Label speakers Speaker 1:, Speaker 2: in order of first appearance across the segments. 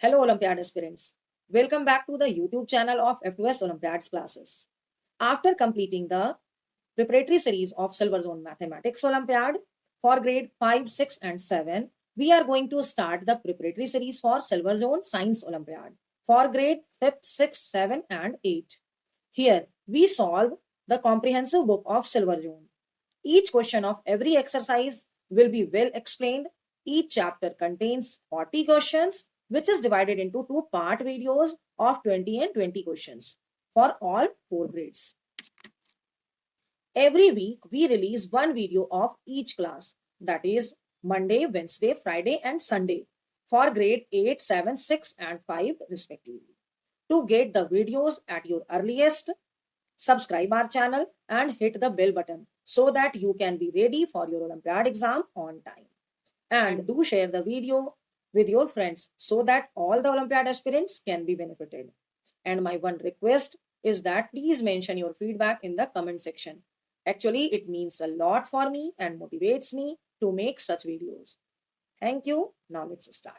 Speaker 1: Hello, Olympiad aspirants. Welcome back to the YouTube channel of F2S Olympiads classes. After completing the preparatory series of Silver Zone Mathematics Olympiad for grade 5, 6, and 7, we are going to start the preparatory series for Silver Zone Science Olympiad for grade 5th, 6th, 7, and 8. Here, we solve the comprehensive book of Silver Zone. Each question of every exercise will be well explained. Each chapter contains 40 questions, which is divided into two-part videos of 20 and 20 questions for all four grades. Every week, we release one video of each class, that is Monday, Wednesday, Friday, and Sunday for grade 8, 7, 6, and 5 respectively. To get the videos at your earliest, subscribe our channel and hit the bell button so that you can be ready for your Olympiad exam on time. And do share the video with your friends so that all the Olympiad aspirants can be benefited. And my one request is that please mention your feedback in the comment section. Actually, it means a lot for me and motivates me to make such videos. Thank you. Now let's start.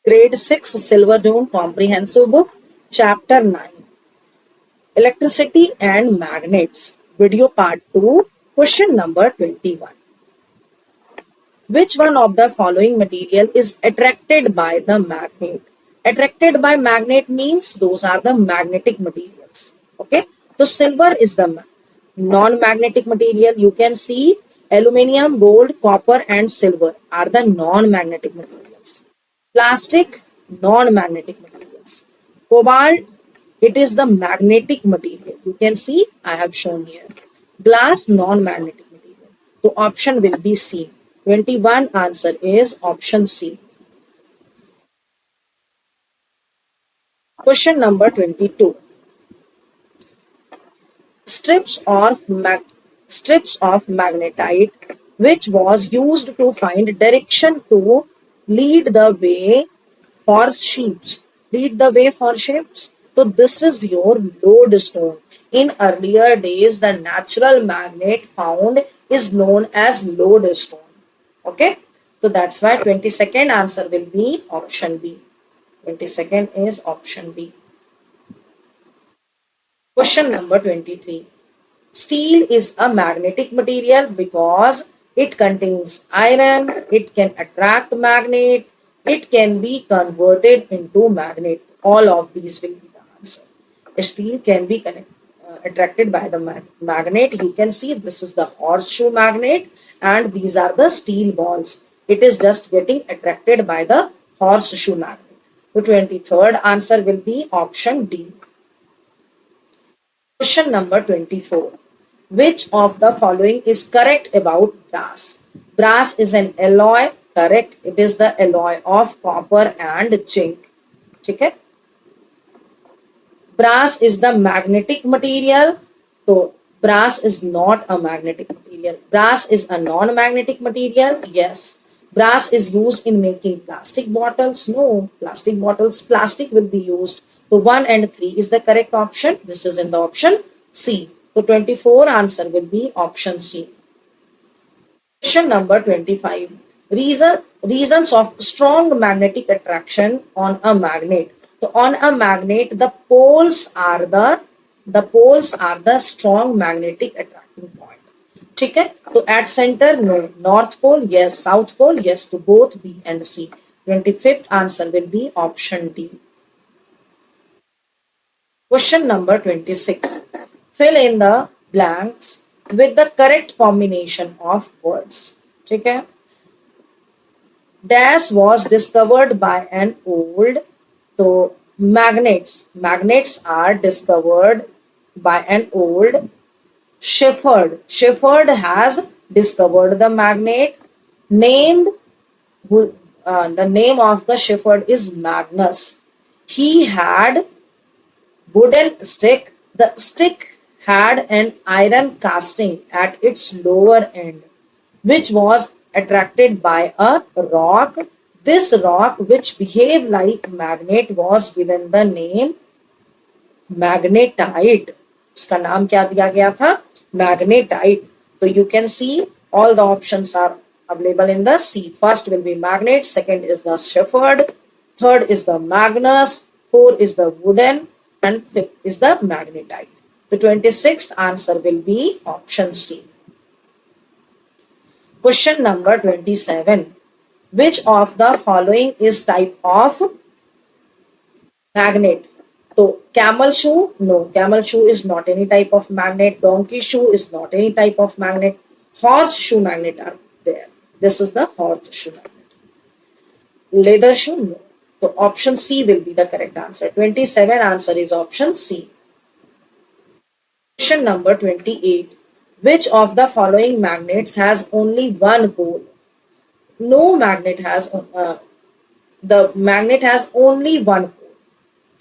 Speaker 1: Grade 6 Silver Zone Comprehensive Book, Chapter 9. Electricity and Magnets. Video Part 2, Question number 21. Which one of the following material is attracted by the magnet? Attracted by magnet means those are the magnetic materials. Okay. So silver is the non-magnetic material. You can see aluminium, gold, copper and silver are the non-magnetic materials. Plastic, non-magnetic materials. Cobalt, it is the magnetic material. You can see I have shown here. Glass, non-magnetic material. So option will be C. 21 answer is option C. Question number 22. Strips of magnetite which was used to find direction to lead the way for ships. Lead the way for ships. So this is your lodestone. In earlier days, the natural magnet found is known as lodestone. Okay. So that's why 22nd answer will be option B. 22nd is option B. Question number 23. Steel is a magnetic material because it contains iron, it can attract magnet, it can be converted into magnet. All of these will be the answer. Steel can be attracted by the magnet. You can see this is the horseshoe magnet and these are the steel balls. It is just getting attracted by the horseshoe magnet. The 23rd answer will be option D. Question number 24. Which of the following is correct about brass? Brass is an alloy. Correct. It is the alloy of copper and zinc. Okay. Brass is the magnetic material. So brass is not a magnetic material. Brass is a non-magnetic material. Yes. Brass is used in making plastic bottles. No, plastic bottles. Plastic will be used. So 1 and 3 is the correct option. This is in the option C. So 24 answer will be option C. Question number 25. Reasons of strong magnetic attraction on a magnet. So on a magnet, the poles are the strong magnetic attracting point. Okay? So at center, no. North pole, yes. South pole, yes to both B and C. 25th answer will be option D. Question number 26. Fill in the blanks with the correct combination of words. Okay? Dash was discovered by an old. So magnets are discovered by an old shepherd. Shepherd has discovered the magnet. Named the name of the shepherd is Magnus. He had wooden stick. The stick had an iron casting at its lower end, which was attracted by a rock. This rock, which behaved like magnet, was given the name magnetite. इसका नाम क्या दिया गया था? Magnetite. So you can see all the options are available in the C. First will be magnet, second is the Shepherd, third is the Magnus, four is the wooden, and fifth is the magnetite. The 26th answer will be option C. Question number 27. Which of the following is type of magnet? So camel shoe, no, camel shoe is not any type of magnet. Donkey shoe is not any type of magnet. Horseshoe magnet are there. This is the horseshoe magnet. Leather shoe, no. So option C will be the correct answer. 27 answer is option C. Question number 28. Which of the following magnets has only one pole? No magnet has the magnet has only one pole.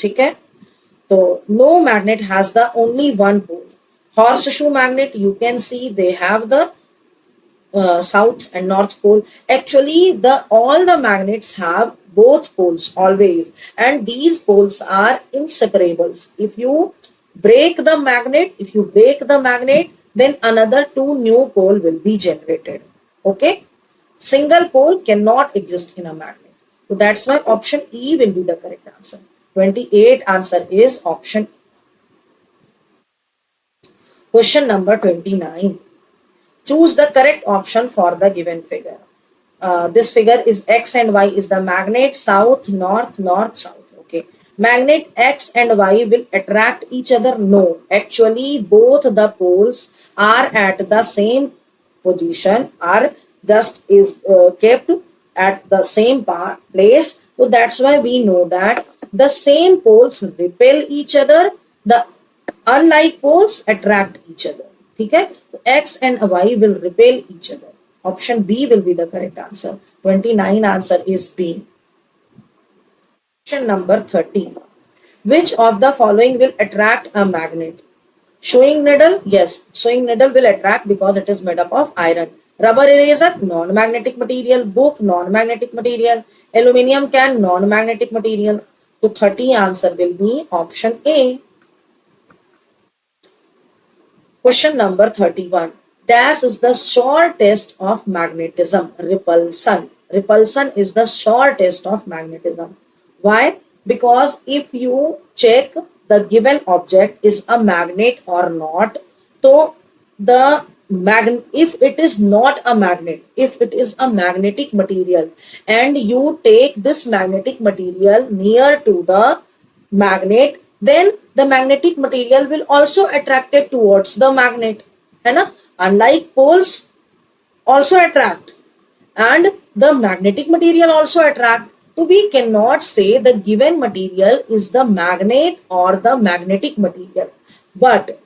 Speaker 1: Okay? So no magnet has the only one pole. Horseshoe magnet, you can see they have the south and north pole. Actually, the all the magnets have both poles always, and these poles are inseparables. If you break the magnet, then another two new pole will be generated. Okay, single pole cannot exist in a magnet. So that's why option E will be the correct answer. 28 answer is option. Question number 29. Choose the correct option for the given figure. This figure is X and Y is the magnet, south, north, north, south. Okay. Magnet X and Y will attract each other. No. Actually, both the poles are at the same position, are just is kept at the same place. So that's why we know that the same poles repel each other. The unlike poles attract each other. Okay? So X and Y will repel each other. Option B will be the correct answer. 29 answer is B. Question number 30. Which of the following will attract a magnet? Sewing needle? Yes, sewing needle will attract because it is made up of iron. Rubber eraser? Non-magnetic material. Book? Non-magnetic material. Aluminium can? Non-magnetic material. So 30 answer will be option A. Question number 31. Dash is the shortest of magnetism. Repulsion. Repulsion is the shortest of magnetism. Why? Because if you check the given object is a magnet or not, so the if it is not a magnet, if it is a magnetic material and you take this magnetic material near to the magnet, then the magnetic material will also attracted towards the magnet. है ना? Unlike poles also attract and the magnetic material also attract. So we cannot say the given material is the magnet or the magnetic material. But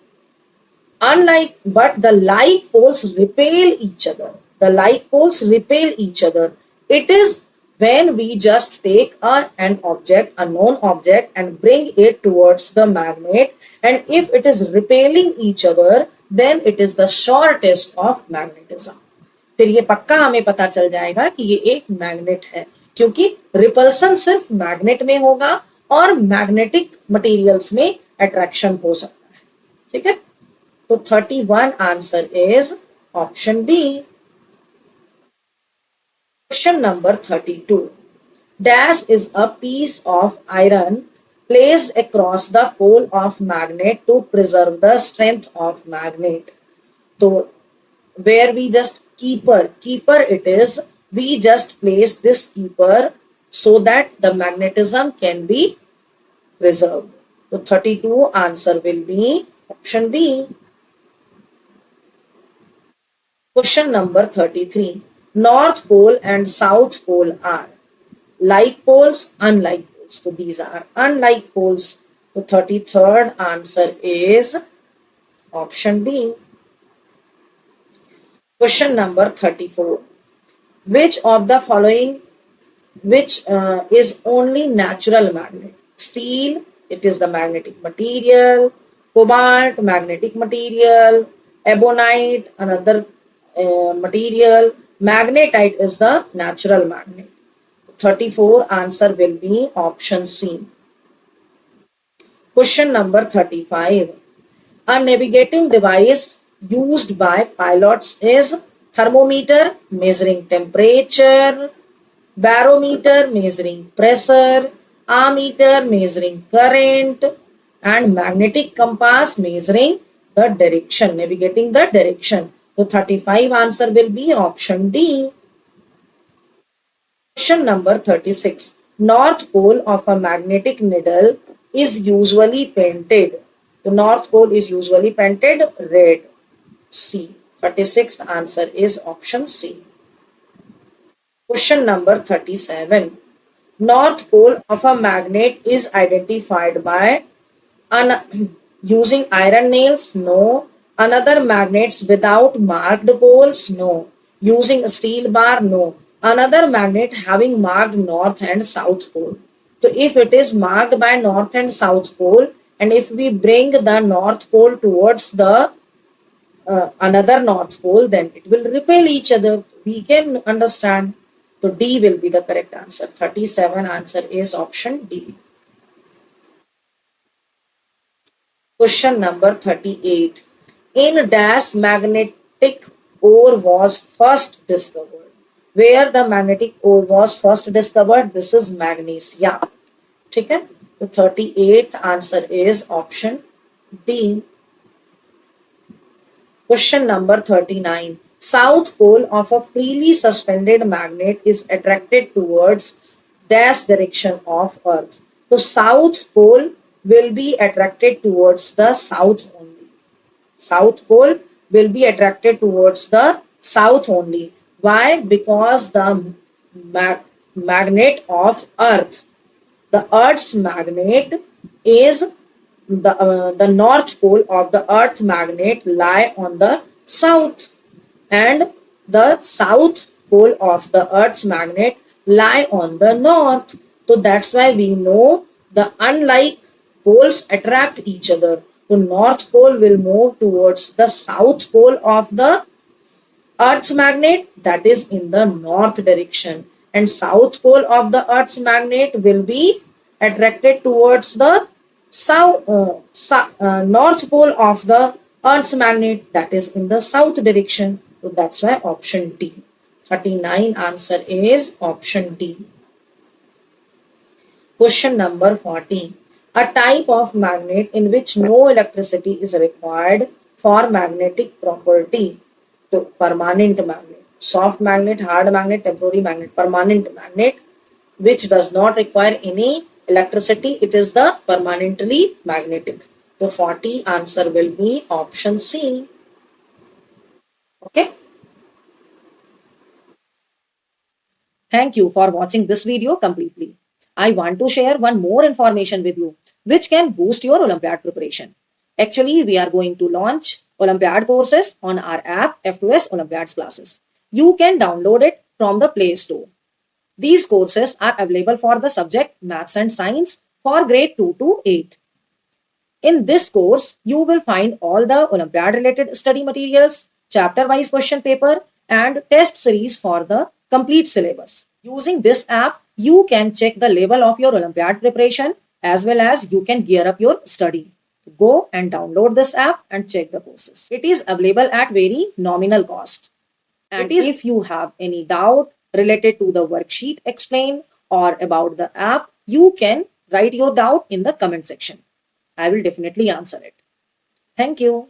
Speaker 1: the like poles repel each other. The like poles repel each other. It is when we just take an object, a known object, and bring it towards the magnet, and if it is repelling each other, then it is the shortest of magnetism. फिर ये पक्का हमें पता चल जाएगा कि ये एक मैग्नेट है, क्योंकि रिपल्सन सिर्फ मैग्नेट में होगा और मैग्नेटिक मटेरियल्स में अट्रैक्शन हो सकता है. ठीक है, तो 31 answer is option B. Question number 32. Dash is a piece of iron placed across the pole of magnet to preserve the strength of magnet. So where we just keeper it is, we just place this keeper so that the magnetism can be preserved. So 32 answer will be option B. Question number 33. North pole and south pole are like poles, unlike poles. So these are unlike poles. The 33rd answer is option B. Question number 34. Which of the following is only natural magnet? Steel, it is the magnetic material. Cobalt, magnetic material. Ebonite, another material. Magnetite is the natural magnet. 34 answer will be option C. Question number 35. A navigating device used by pilots is thermometer measuring temperature, barometer measuring pressure, ammeter measuring current, and magnetic compass measuring the direction, navigating the direction. So 35 answer will be option D. Question number 36. North pole of a magnetic needle is usually painted. The north pole is usually painted red. C. 36th answer is option C. Question number 37. North pole of a magnet is identified by using iron nails? No. Another magnets without marked poles? No. Using a steel bar? No. Another magnet having marked north and south pole. So if it is marked by north and south pole, and if we bring the north pole towards the another north pole, then it will repel each other. We can understand. So D will be the correct answer. 37 answer is option D. Question number 38. In dash magnetic ore was first discovered. Where the magnetic ore was first discovered? This is magnesia. Okay? The 38th answer is option D. Question number 39. South pole of a freely suspended magnet is attracted towards dash direction of Earth. So south pole will be attracted towards the south only. South pole will be attracted towards the south only. Why? Because the magnet of Earth, the Earth's magnet is the north pole of the Earth magnet lie on the south, and the south pole of the Earth's magnet lie on the north. So that's why we know the unlike poles attract each other. The north pole will move towards the south pole of the Earth's magnet, that is in the north direction, and south pole of the Earth's magnet will be attracted towards the north pole of the Earth's magnet, that is in the south direction. So that's why option D. 39 answer is option D. Question number 40. A type of magnet in which no electricity is required for magnetic property. So permanent magnet, soft magnet, hard magnet, temporary magnet. Permanent magnet which does not require any electricity, it is the permanently magnetic. The 40 answer will be option C. Okay. Thank you for watching this video completely. I want to share one more information with you which can boost your Olympiad preparation. Actually, we are going to launch Olympiad courses on our app F2S Olympiads classes. You can download it from the Play Store. These courses are available for the subject Maths and Science for grade 2 to 8. In this course, you will find all the Olympiad related study materials, chapter wise question paper, and test series for the complete syllabus. Using this app, you can check the level of your Olympiad preparation as well as you can gear up your study. Go and download this app and check the courses. It is available at very nominal cost. And if you have any doubt related to the worksheet explained or about the app, you can write your doubt in the comment section. I will definitely answer it. Thank you.